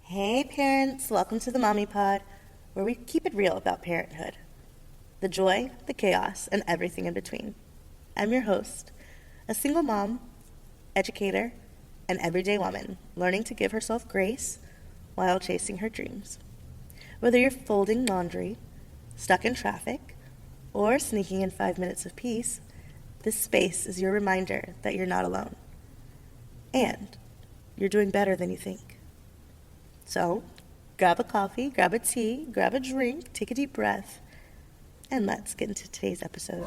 Hey parents, welcome to the Mommy Pod, where we keep it real about parenthood. The joy, the chaos, and everything in between. I'm your host, a single mom, educator, and everyday woman learning to give herself grace while chasing her dreams. Whether you're folding laundry, stuck in traffic, or sneaking in 5 minutes of peace, this space is your reminder that you're not alone. And you're doing better than you think. So, grab a coffee, grab a tea, grab a drink, take a deep breath, and let's get into today's episode.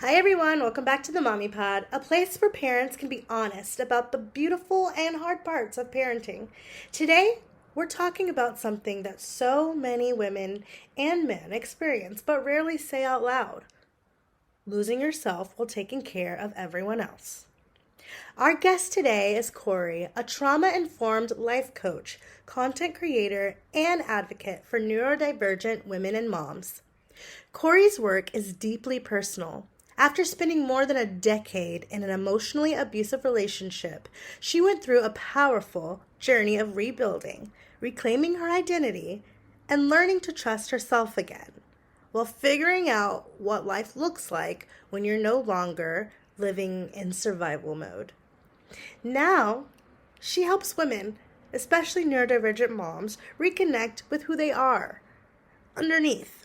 Hi everyone, welcome back to the Mommy Pod, a place where parents can be honest about the beautiful and hard parts of parenting. Today, we're talking about something that so many women and men experience but rarely say out loud: losing yourself while taking care of everyone else. Our guest today is Kori, a trauma-informed life coach, content creator, and advocate for neurodivergent women and moms. Kori's work is deeply personal. After spending more than a decade in an emotionally abusive relationship, she went through a powerful journey of rebuilding, reclaiming her identity, and learning to trust herself again, while figuring out what life looks like when you're no longer living in survival mode. Now, she helps women, especially neurodivergent moms, reconnect with who they are underneath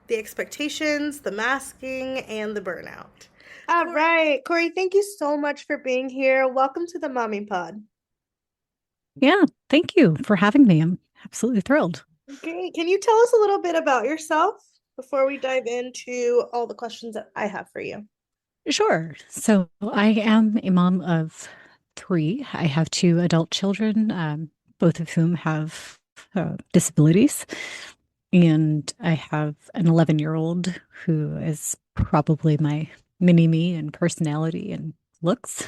the expectations, the masking, and the burnout. All right, Kori, thank you so much for being here. Welcome to the Mommy Pod. Yeah, thank you for having me. I'm absolutely thrilled. Great. Can you tell us a little bit about yourself before we dive into all the questions that I have for you? Sure. So I am a mom of three. I have two adult children, both of whom have disabilities. And I have an 11-year-old who is probably my mini me in personality and looks.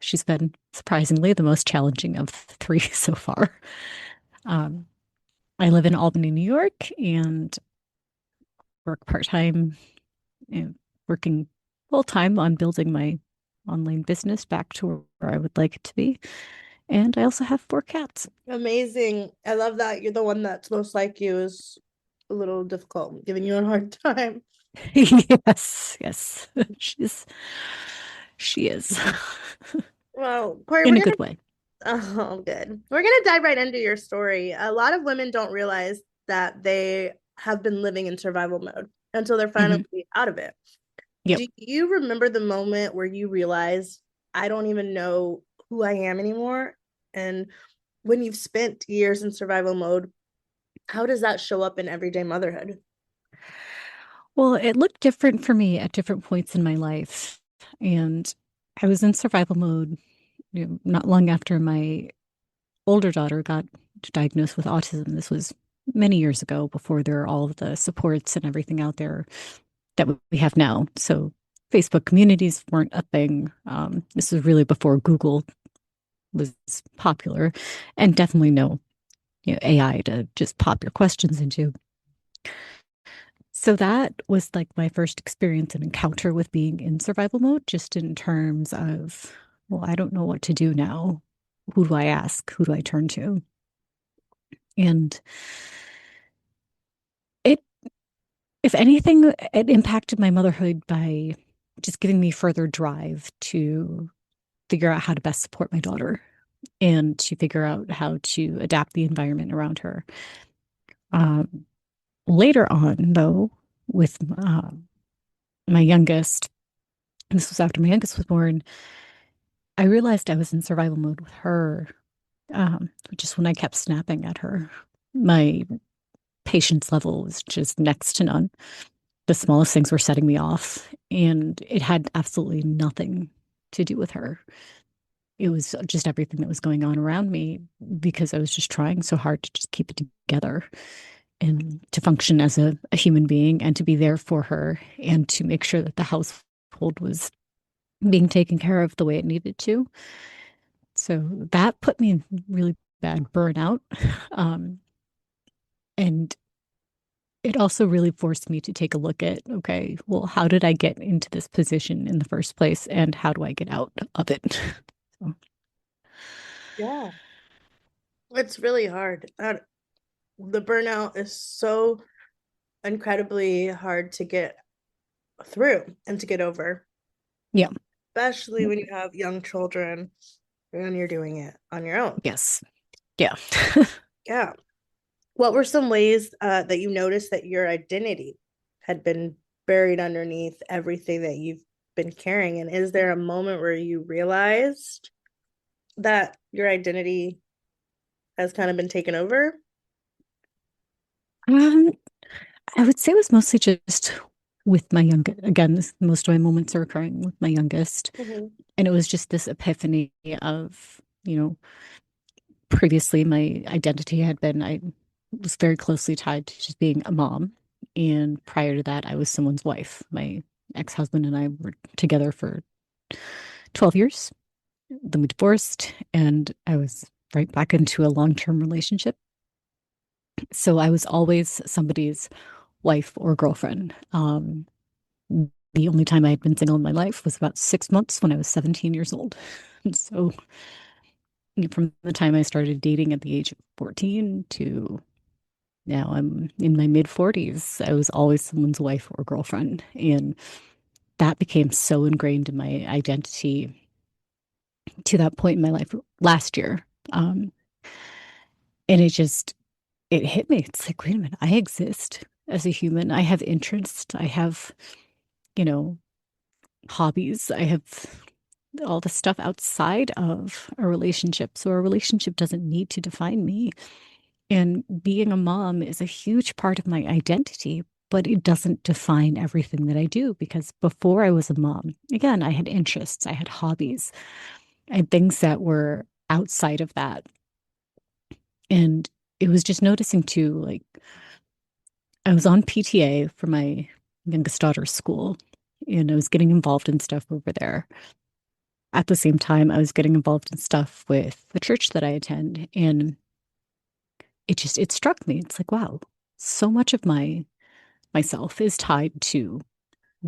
She's been surprisingly the most challenging of the three so far. Um, I live in Albany, New York, and work part-time, working full-time on building my online business back to where I would like it to be. And I also have four cats. Amazing. I love that you're the one that's most like you is a little difficult, giving you a hard time. Yes, yes. She is Well, Kori, in we're a gonna good way. oh good. We're gonna dive right into your story. A lot of women don't realize that they have been living in survival mode until they're finally Hmm. out of it. Yep. Do you remember the moment where you realized I don't even know who I am anymore? And when you've spent years in survival mode, how does that show up in everyday motherhood? Well, it looked different for me at different points in my life. And I was in survival mode, not long after my older daughter got diagnosed with autism. This was many years ago before there are all of the supports and everything out there that we have now. So Facebook communities weren't a thing. This was really before Google was popular, and definitely no, AI to just pop your questions into. So that was like my first experience and encounter with being in survival mode, just in terms of, well, I don't know what to do now. Who do I ask? Who do I turn to? And it, if anything, it impacted my motherhood by just giving me further drive to figure out how to best support my daughter and to figure out how to adapt the environment around her. Um, Later on, though, with my youngest, this was after my youngest was born, I realized I was in survival mode with her, just when I kept snapping at her. My patience level was just next to none. The smallest things were setting me off, and it had absolutely nothing to do with her. It was just everything that was going on around me because I was just trying so hard to just keep it together and to function as a human being and to be there for her and to make sure that the household was being taken care of the way it needed to. So that put me in really bad burnout. Um, and it also really forced me to take a look at, okay, well, how did I get into this position in the first place, and how do I get out of it? So, Yeah. It's really hard. The burnout is so incredibly hard to get through and to get over, yeah, especially when you have young children and you're doing it on your own. yes, yeah. Yeah. What were some ways that you noticed that your identity had been buried underneath everything that you've been carrying? And is there a moment where you realized that your identity has kind of been taken over? Um, I would say it was mostly just with my youngest. Again, most of my moments are occurring with my youngest. Mhm. And it was just this epiphany of, previously my identity had been, I was very closely tied to just being a mom. And prior to that, I was someone's wife. My ex-husband and I were together for 12 years. Then we divorced, and I was right back into a long-term relationship. So I was always somebody's wife or girlfriend. The only time I had been single in my life was about 6 months when I was 17 years old. And so from the time I started dating at the age of 14 to now I'm in my mid 40s, I was always someone's wife or girlfriend. And that became so ingrained in my identity to that point in my life last year. Um, and it hit me. It's like, wait a minute, I exist as a human. I have interests. I have, you know, hobbies. I have all the stuff outside of a relationship. So a relationship doesn't need to define me. And being a mom is a huge part of my identity, but it doesn't define everything that I do because before I was a mom, again, I had interests, I had hobbies, I had things that were outside of that. And it was just noticing too, like I was on PTA for my youngest daughter's school, and I was getting involved in stuff over there. At the same time, I was getting involved in stuff with the church that I attend. And it struck me. It's like, wow, so much of myself is tied to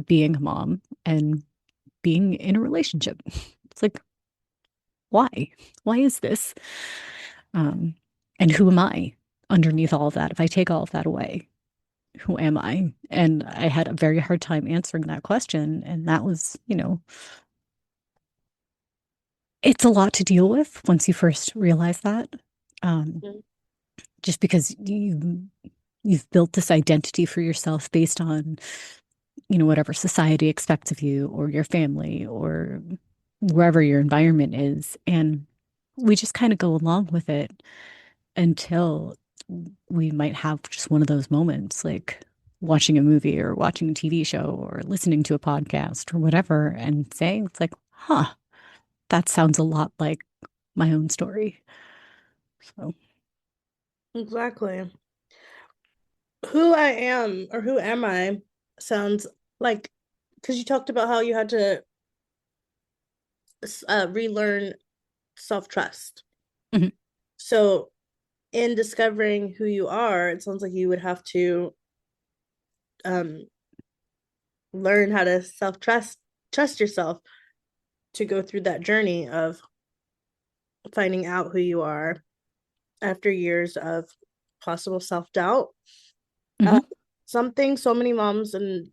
being a mom and being in a relationship. It's like, why? Why is this? Um, and who am I underneath all of that? If I take all of that away, who am I? And I had a very hard time answering that question. And that was, it's a lot to deal with once you first realize that. Um, Mhm. just because you've built this identity for yourself based on, whatever society expects of you or your family or wherever your environment is. And we just kind of go along with it until we might have just one of those moments, like watching a movie or watching a TV show or listening to a podcast or whatever, and saying, it's like, huh, that sounds a lot like my own story. So, Exactly. Who I am or who am I sounds like, because you talked about how you had to relearn self-trust. mhm, So, in discovering who you are, it sounds like you would have to um, learn how to trust yourself to go through that journey of finding out who you are after years of possible self-doubt. Uh, mhm, something so many moms and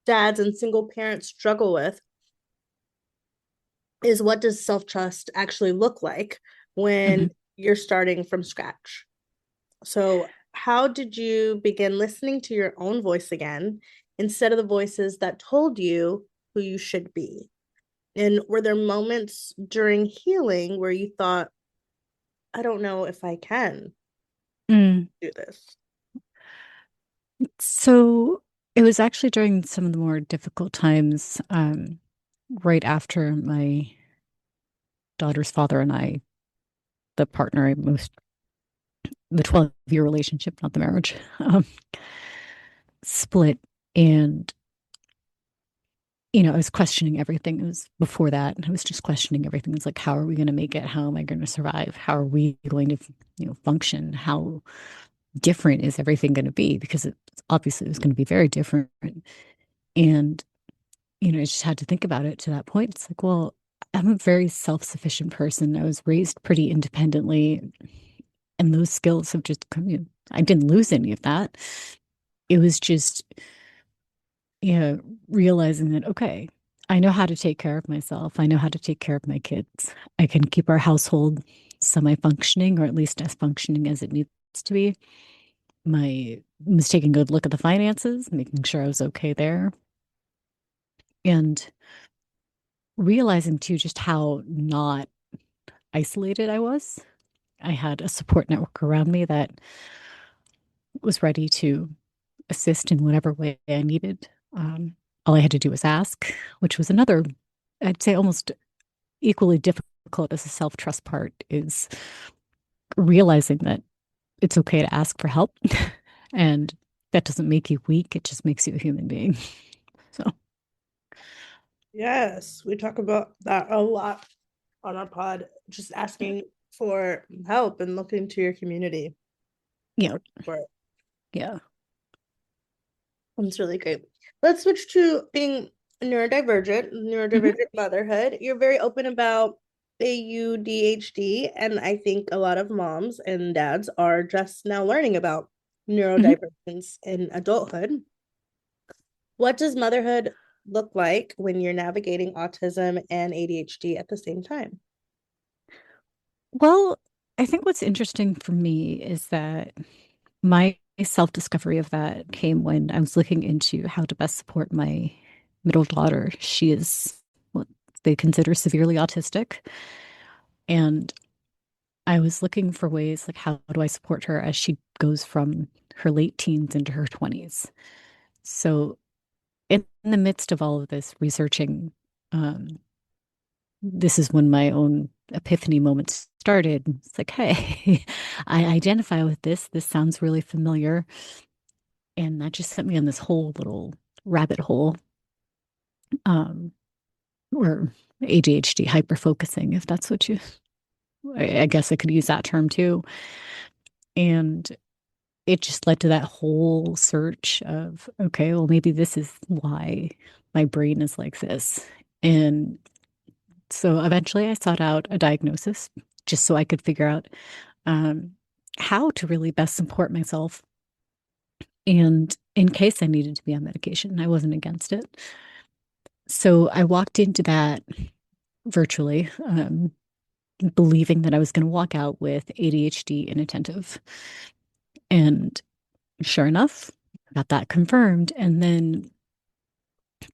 dads and single parents struggle with is, what does self-trust actually look like when mhm. you're starting from scratch? So, how did you begin listening to your own voice again instead of the voices that told you who you should be? And were there moments during healing where you thought, I don't know if I can Mm. do this? So it was actually during some of the more difficult times, right after my daughter's father and I, the partner I most, the 12-year relationship, not the marriage, split. And, I was questioning everything. It was before that. I was just questioning everything. It's like, how are we going to make it? How am I going to survive? How are we going to, function? How different is everything going to be? Because it obviously it was going to be very different. And, I just had to think about it to that point. It's like, well, I'm a very self-sufficient person. I was raised pretty independently, and those skills have just come in. I didn't lose any of that. It was just, realizing that, okay, I know how to take care of myself. I know how to take care of my kids. I can keep our household semi-functioning, or at least as functioning as it needs to be. My was taking a good look at the finances, making sure I was okay there, and realizing too just how not isolated I was. I had a support network around me that was ready to assist in whatever way I needed. All I had to do was ask, which was another, I'd say, almost equally difficult as the self trust part, is realizing that it's okay to ask for help. And that doesn't make you weak, it just makes you a human being. So, Yes, we talk about that a lot on our pod, just yeah. asking for help and looking to your community Yeah. for support. Yeah. It's really great. Let's switch to being Mhm. neurodivergent motherhood. You're very open about AUDHD, and I think a lot of moms and dads are just now learning about Mhm. neurodivergence in adulthood. What does motherhood look like when you're navigating autism and ADHD at the same time? Well, I think what's interesting for me is that my self discovery of that came when I was looking into how to best support my middle daughter. She is what they consider severely autistic. And I was looking for ways like, how do I support her as she goes from her late teens into her 20s? So, in the midst of all of this researching, um, this is when my own epiphany moments started. It's like, hey, I identify with this. This sounds really familiar. And that just sent me on this whole little rabbit hole, um, or ADHD hyper focusing, if that's what you, I guess I could use that term too. And it just led to that whole search of, okay, well, maybe this is why my brain is like this. And so eventually I sought out a diagnosis just so I could figure out um, how to really best support myself. And in case I needed to be on medication, I wasn't against it. So I walked into that virtually, believing that I was going to walk out with ADHD inattentive. And sure enough, got that confirmed. And then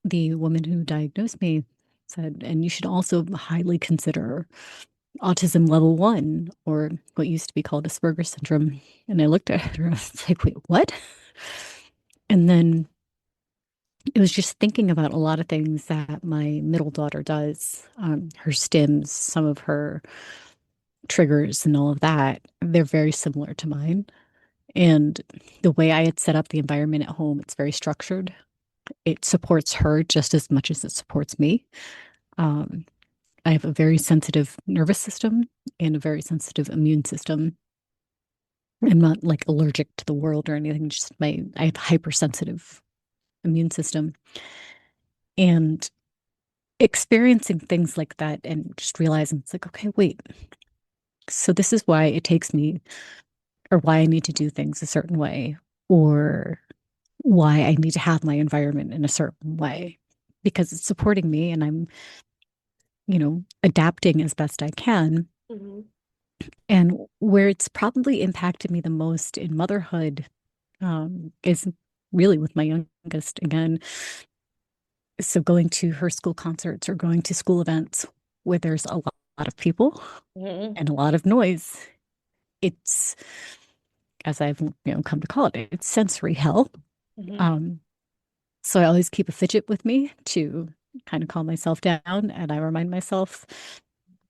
the woman who diagnosed me said, and you should also highly consider autism level 1, or what used to be called Asperger's syndrome. And I looked at her, I was like, wait, what? And then it was just thinking about a lot of things that my middle daughter does, her stims, some of her triggers, and all of that. They're very similar to mine. And the way I had set up the environment at home, it's very structured. It supports her just as much as it supports me. Um, I have a very sensitive nervous system and a very sensitive immune system. I'm not like allergic to the world or anything, just I have hypersensitive immune system. And experiencing things like that and just realizing it's like, okay, wait, so this is why it takes me, or why I need to do things a certain way, or why I need to have my environment in a certain way, because it's supporting me and I'm, adapting as best I can. Mhm. And where it's probably impacted me the most in motherhood, is really with my youngest again. So going to her school concerts or going to school events where there's a lot of people Mhm. and a lot of noise. It's, as I've come to call it, it's sensory hell. Mhm. Um, so I always keep a fidget with me to kind of calm myself down, and I remind myself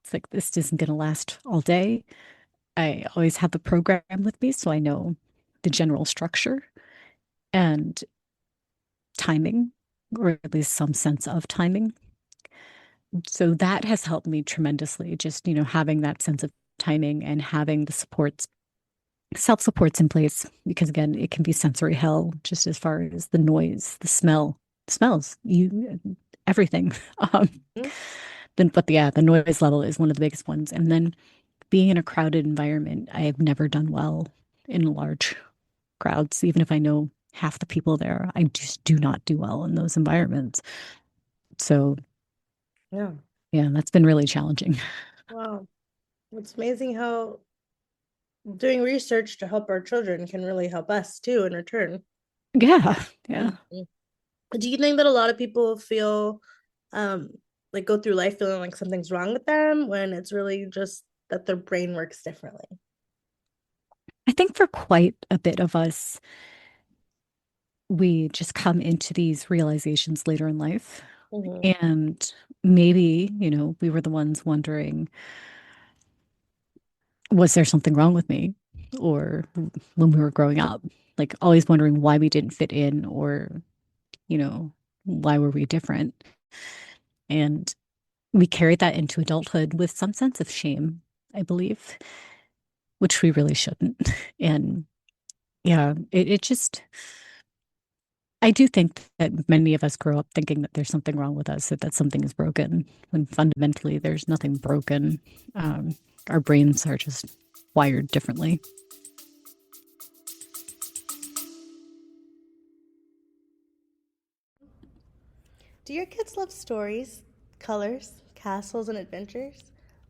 it's like this isn't going to last all day. I always have the program with me, so I know the general structure and timing, or at least some sense of timing. So that has helped me tremendously, just, having that sense of timing and having the supports self-support's in place because again, it can be sensory hell just as far as the noise, the smell, smells, you everything. Um, Mhm. then but yeah, the noise level is one of the biggest ones. And then being in a crowded environment, I have never done well in large crowds, even if I know half the people there. I just do not do well in those environments. So Yeah. yeah, that's been really challenging. Wow. It's amazing how doing research to help our children can really help us too in return. Yeah, yeah. Mhm. Do you think that a lot of people feel um like go through life feeling like something's wrong with them when it's really just that their brain works differently? I think for quite a bit of us, we just come into these realizations later in life. Hmm. And maybe, we were the ones wondering, was there something wrong with me? Or when we were growing up, like always wondering why we didn't fit in or, you know, why were we different? And we carried that into adulthood with some sense of shame, I believe, which we really shouldn't. And yeah, it just, I do think that many of us grow up thinking that there's something wrong with us, that something is broken, when fundamentally there's nothing broken. Our brains are just wired differently. Do your kids love stories, colors, castles, and adventures?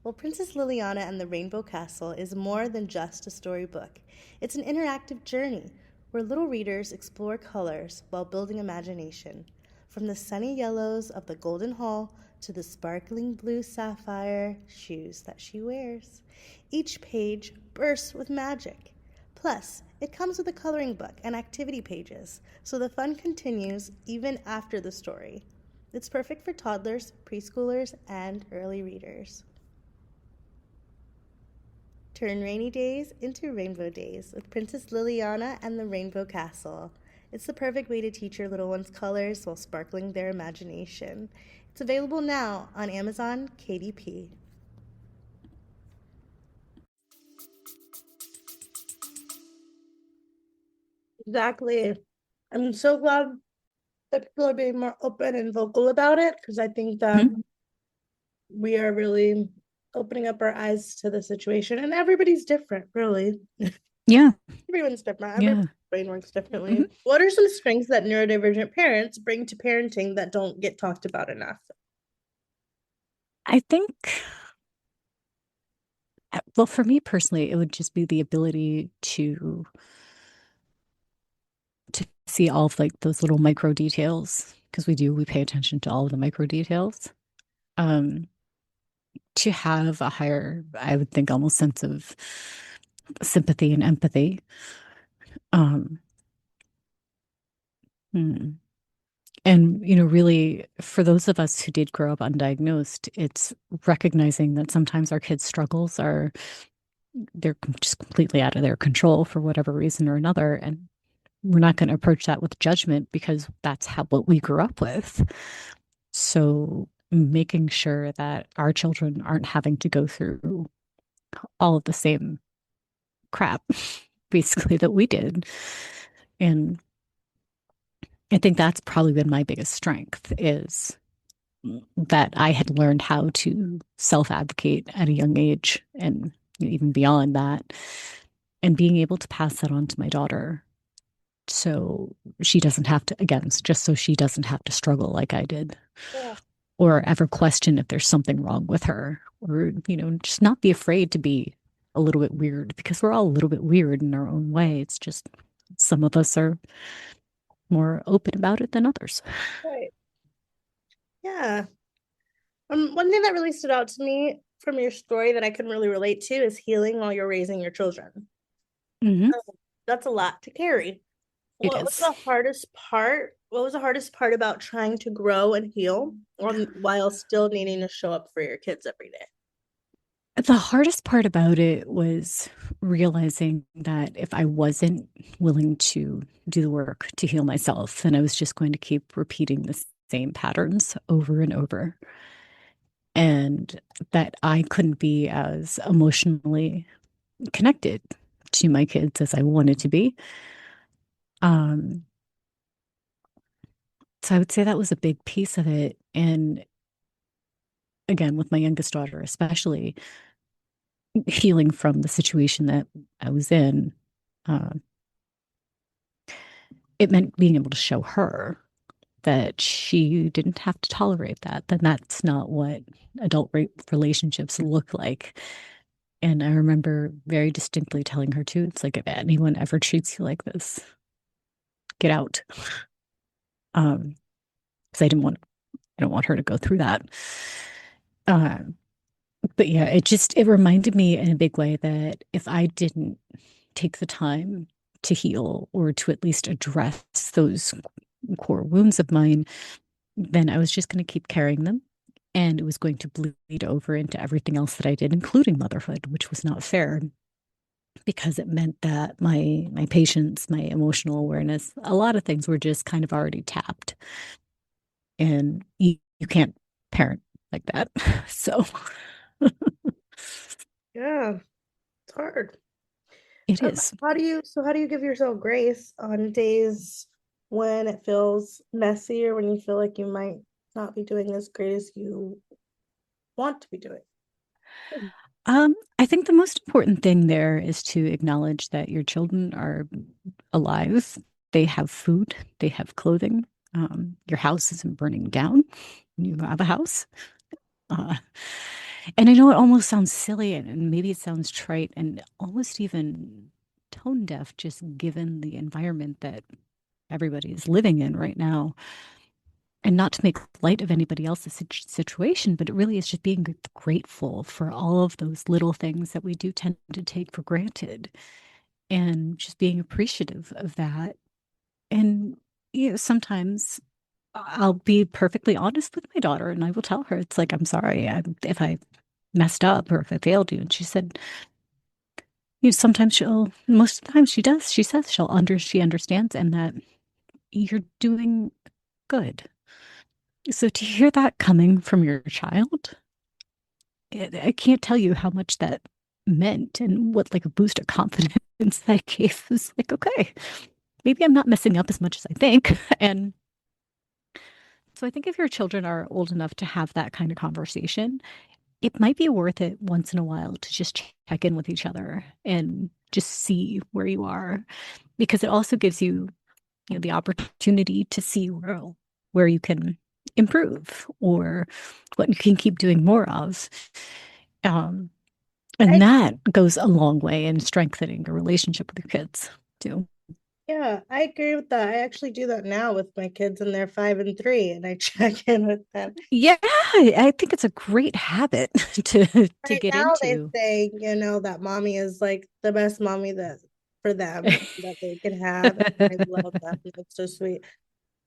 Well, Princess Liliana and the Rainbow Castle is more than just a storybook. It's an interactive journey where little readers explore colors while building imagination. From the sunny yellows of the Golden Hall to the sparkling blue sapphire shoes that she wears. Each page bursts with magic. Plus, it comes with a coloring book and activity pages, so the fun continues even after the story. It's perfect for toddlers, preschoolers, and early readers. Turn rainy days into rainbow days with Princess Liliana and the Rainbow Castle. It's the perfect way to teach your little ones colors while sparkling their imagination. It's available now on Amazon KDP. Exactly. I'm so glad that people are being more open and vocal about it because I think that Mhm. we are really opening up our eyes to the situation. And everybody's different, really. Yeah, Everyone's different. Everyone's yeah. brain works Mhm. differently. What are some strengths that neurodivergent parents bring to parenting that don't get talked about enough? I think, well, for me personally, it would just be the ability to see all of like those little micro details because we pay attention to all of the micro details. Um, to have a higher, I would think, almost sense of sympathy and empathy. Um, hmm. And, really, for those of us who did grow up undiagnosed, it's recognizing that sometimes our kids' struggles they're just completely out of their control for whatever reason or another. And we're not going to approach that with judgment because that's what we grew up with. So making sure that our children aren't having to go through all of the same crap, basically, that we did. And I think that's probably been my biggest strength is that I had learned how to self-advocate at a young age and even beyond that, and being able to pass that on to my daughter. So she doesn't have to, again, just so she doesn't have to struggle like I did Yeah. or ever question if there's something wrong with her or, just not be afraid to be a little bit weird because we're all a little bit weird in our own way. It's just some of us are more open about it than others. Right. Yeah. One thing that really stood out to me from your story that I can really relate to is healing while you're raising your children. Hmm. That's a lot to carry. It What was is. the hardest part? What was the hardest part about trying to grow and heal while still needing to show up for your kids every day? The hardest part about it was realizing that if I wasn't willing to do the work to heal myself, then I was just going to keep repeating the same patterns over and over. And that I couldn't be as emotionally connected to my kids as I wanted to be. Um, so I would say that was a big piece of it. And again, with my youngest daughter, especially healing from the situation that I was in, uh, it meant being able to show her that she didn't have to tolerate that. Then that's not what adult relationships look like. And I remember very distinctly telling her too, it's like if anyone ever treats you like this, get out. Because I don't want her to go through that. Um, but yeah, it reminded me in a big way that if I didn't take the time to heal or to at least address those core wounds of mine, then I was just going to keep carrying them. And it was going to bleed over into everything else that I did, including motherhood, which was not fair because it meant that my patience, my emotional awareness, a lot of things were just kind of already tapped. And you can't parent like that. So Yeah, it's hard. it is. How do you give yourself grace on days when it feels messy or when you feel like you might not be doing as great as you want to be doing? I think the most important thing there is to acknowledge that your children are alive. They have food, they have clothing. Your house isn't burning down. You have a house. Uh, and I know it almost sounds silly and maybe it sounds trite and almost even tone deaf, just given the environment that everybody is living in right now. And not to make light of anybody else's situation, but it really is just being grateful for all of those little things that we do tend to take for granted and just being appreciative of that. And, sometimes I'll be perfectly honest with my daughter and I will tell her, it's like, I'm sorry if I messed up or if I failed you. And she said, sometimes most of the time she does. She says she understands and that you're doing good. So to hear that coming from your child, I can't tell you how much that meant and what like a boost of confidence that gave. It was like, okay, maybe I'm not messing up as much as I think. And so I think if your children are old enough to have that kind of conversation, it might be worth it once in a while to just check in with each other and just see where you are, because it also gives you, the opportunity to see where you can improve or what you can keep doing more of. Um, and I that goes a long way in strengthening your relationship with your kids too. Yeah, I agree with that. I actually do that now with my kids, and they're 5 and 3, and I check in with them. Yeah, I think it's a great habit to Right get now, they into. say, that mommy is like the best mommy that for them that they could have, and I love that. And it's so sweet.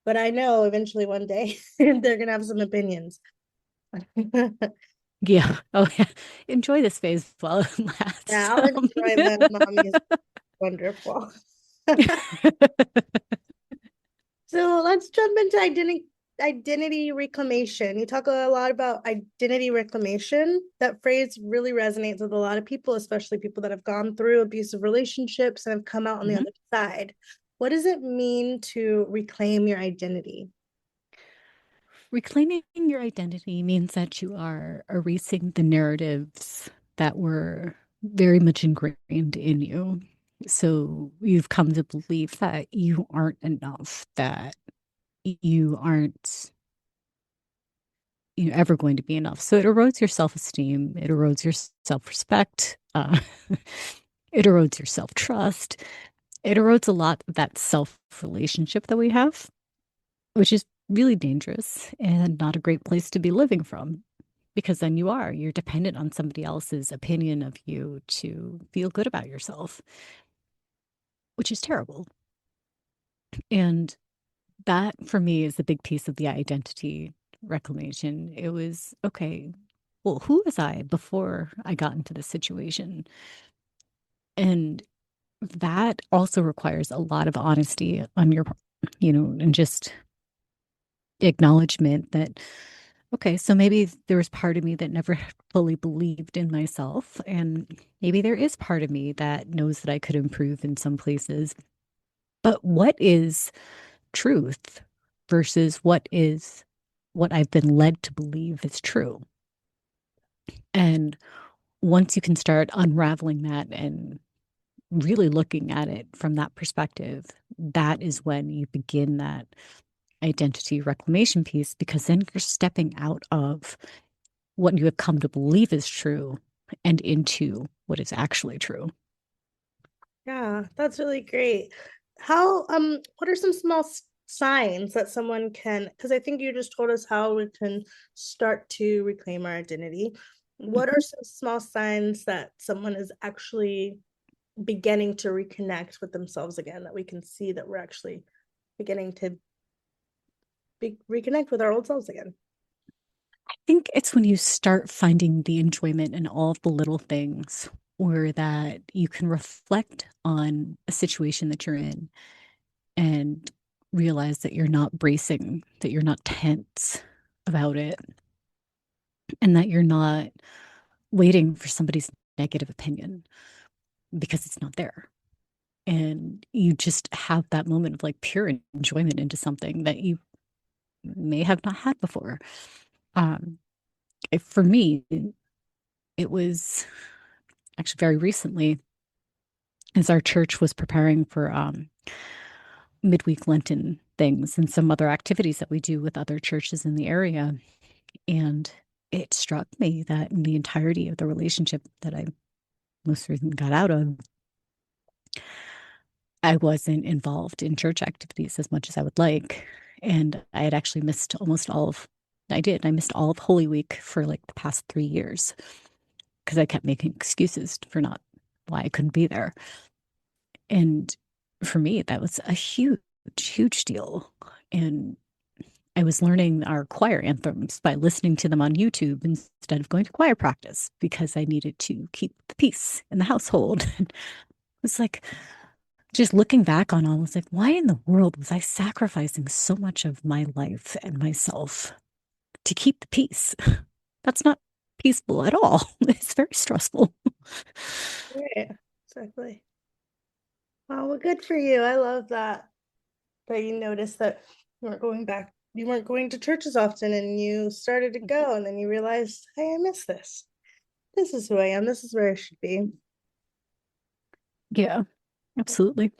But I know eventually one day they're gonna have some opinions. Yeah. Oh, yeah. Enjoy this phase while it Yeah, lasts. I'll enjoy my mommy is wonderful. So let's jump into identity reclamation. You talk a lot about identity reclamation. That phrase really resonates with a lot of people, especially people that have gone through abusive relationships and have come out on the Mhm. other side. What does it mean to reclaim your identity? Reclaiming your identity means that you are erasing the narratives that were very much ingrained in you. So you've come to believe that you aren't enough, that you aren't ever going to be enough. So it erodes your self-esteem, it erodes your self-respect, it erodes your self-trust, it erodes a lot of that self-relationship that we have, which is really dangerous and not a great place to be living from. Because then you're dependent on somebody else's opinion of you to feel good about yourself, which is terrible. And that for me is a big piece of the identity reclamation. It was okay, well, who was I before I got into this situation? And that also requires a lot of honesty on your part, and just acknowledgement that Okay, so maybe there was part of me that never fully believed in myself, and maybe there is part of me that knows that I could improve in some places. But what is truth versus what I've been led to believe is true? And once you can start unraveling that and really looking at it from that perspective, that is when you begin that identity reclamation piece, because then you're stepping out of what you have come to believe is true and into what is actually true. Yeah, that's really great. What are some small signs that someone can, because I think you just told us how we can start to reclaim our identity. What are Mhm. some small signs that someone is actually beginning to reconnect with themselves again, that we can see that we're actually beginning to reconnect with our old selves again? I think it's when you start finding the enjoyment in all of the little things, or that you can reflect on a situation that you're in and realize that you're not bracing, that you're not tense about it, and that you're not waiting for somebody's negative opinion because it's not there. And you just have that moment of like pure enjoyment into something that you may have not had before. Um, for me, it was actually very recently as our church was preparing for midweek Lenten things and some other activities that we do with other churches in the area. And it struck me that in the entirety of the relationship that I most recently got out of, I wasn't involved in church activities as much as I would like. And I had actually missed almost all of, I did, I missed all of Holy Week for like the past 3 years because I kept making excuses for not why I couldn't be there. And for me, that was a huge, huge deal. And I was learning our choir anthems by listening to them on YouTube instead of going to choir practice because I needed to keep the peace in the household. And it was like, just looking back on all, I was like, why in the world was I sacrificing so much of my life and myself to keep the peace? That's not peaceful at all. It's very stressful. Yeah, exactly. Oh, well, good for you. I love that you noticed that you weren't going to church as often, and you started to go, and then you realized, hey, I miss this. This is who I am. This is where I should be. Yeah, absolutely.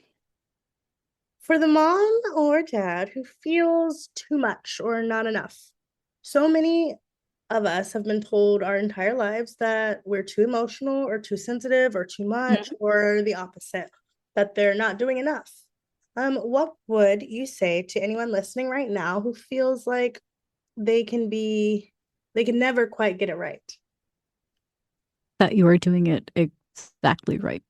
For the mom or dad who feels too much or not enough, so many of us have been told our entire lives that we're too emotional or too sensitive or too much Mhm. or the opposite, that they're not doing enough. What would you say to anyone listening right now who feels like they can be, they can never quite get it right? That you are doing it exactly right.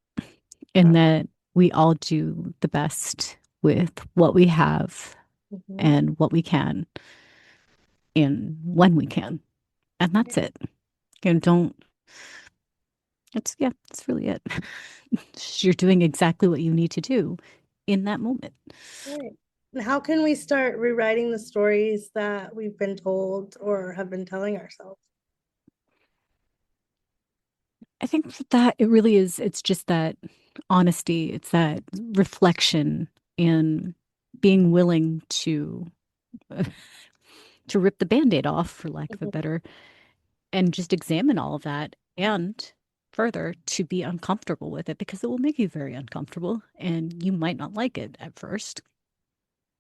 And that we all do the best with what we have Mhm. and what we can and when we can. And that's it. You know, don't, yeah, that's really it. You're doing exactly what you need to do in that moment. Right. And how can we start rewriting the stories that we've been told or have been telling ourselves? I think that it really is, it's just that honesty, it's that reflection and being willing to rip the band-aid off, for lack of a Mhm. better, and just examine all of that and further to be uncomfortable with it because it will make you very uncomfortable and you might not like it at first.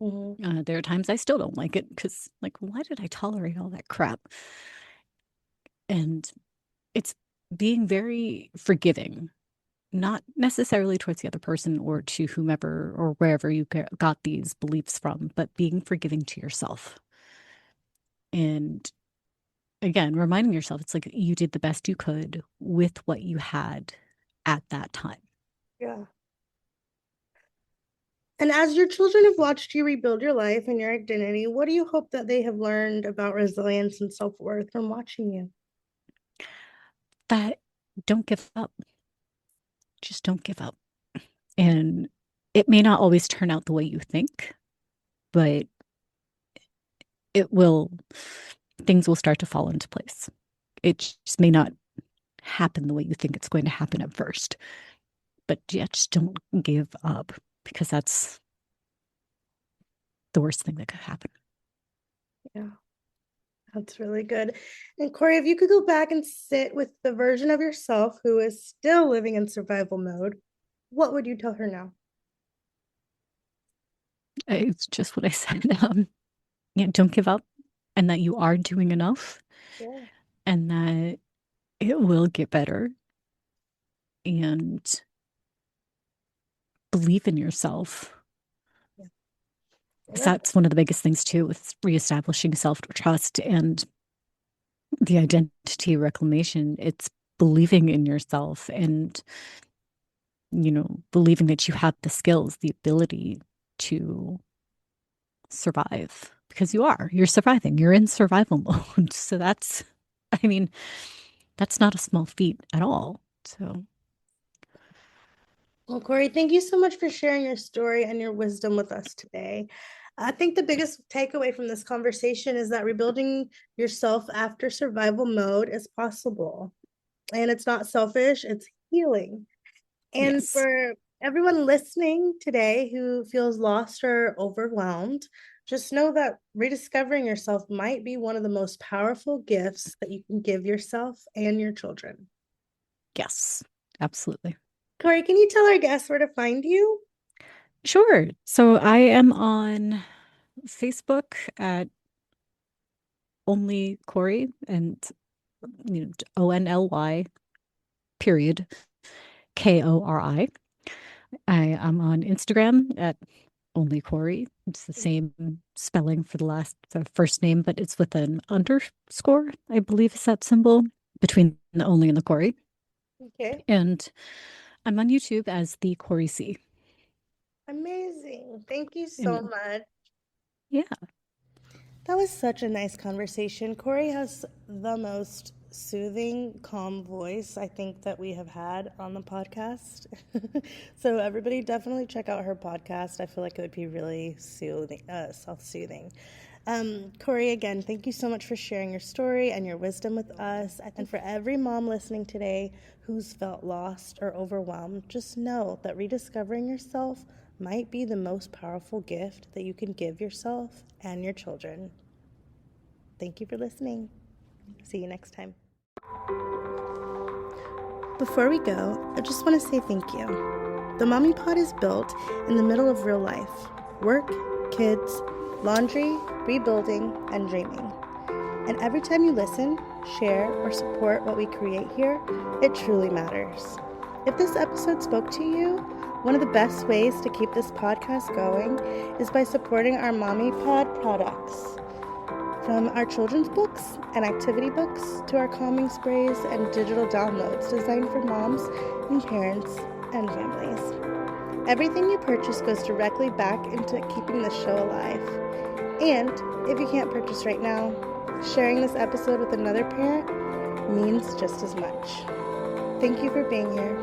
Mhm. There are times I still don't like it because, like, why did I tolerate all that crap? And it's being very forgiving, not necessarily towards the other person or to whomever or wherever you got these beliefs from, but being forgiving to yourself. And again, reminding yourself it's like you did the best you could with what you had at that time. Yeah. And as your children have watched you rebuild your life and your identity, what do you hope that they have learned about resilience and self-worth from watching you? That don't give up. Just don't give up. And it may not always turn out the way you think, but it will. things will start to fall into place. It just may not happen the way you think it's going to happen at first. But yeah, just don't give up, because that's the worst thing that could happen. Yeah, that's really good. And Kori, if you could go back and sit with the version of yourself who is still living in survival mode, what would you tell her now? It's just what I said. Yeah, don't give up, and that you are doing enough, Yeah. and that it will get better, and believe in yourself. Yeah. Because that's one of the biggest things too, with reestablishing self-trust and the identity reclamation. It's believing in yourself and, believing that you have the skills, the ability to survive, because you're surviving, you're in survival mode. So I mean, that's not a small feat at all. So, Well, Kori, thank you so much for sharing your story and your wisdom with us today. I think the biggest takeaway from this conversation is that rebuilding yourself after survival mode is possible. And it's not selfish, it's healing. And yes, for everyone listening today who feels lost or overwhelmed, just know that rediscovering yourself might be one of the most powerful gifts that you can give yourself and your children. yes, absolutely. Kori, can you tell our guests where to find you? Sure. So I am on Facebook at only Kori, and ONLY period KORI. I am on Instagram at only Kori. It's the same spelling for the first name, but it's with an underscore, I believe is that symbol between the only and the Kori. Okay. And I'm on YouTube as the Kori C. Amazing. Thank you so And much. yeah, That was such a nice conversation. Kori has the most soothing, calm voice I think that we have had on the podcast. So everybody definitely check out her podcast. I feel like it would be really soothing, self-soothing. Kori, again, thank you so much for sharing your story and your wisdom with us. And for every mom listening today who's felt lost or overwhelmed, just know that rediscovering yourself might be the most powerful gift that you can give yourself and your children. Thank you for listening. See you next time. Before we go, I just want to say thank you. The Mommy Pod is built in the middle of real life: work, kids, laundry, rebuilding, and dreaming. And every time you listen, share, or support what we create here, it truly matters. If this episode spoke to you, one of the best ways to keep this podcast going is by supporting our Mommy Pod products. From our children's books and activity books to our calming sprays and digital downloads designed for moms and parents and families. Everything you purchase goes directly back into keeping the show alive. And if you can't purchase right now, sharing this episode with another parent means just as much. Thank you for being here.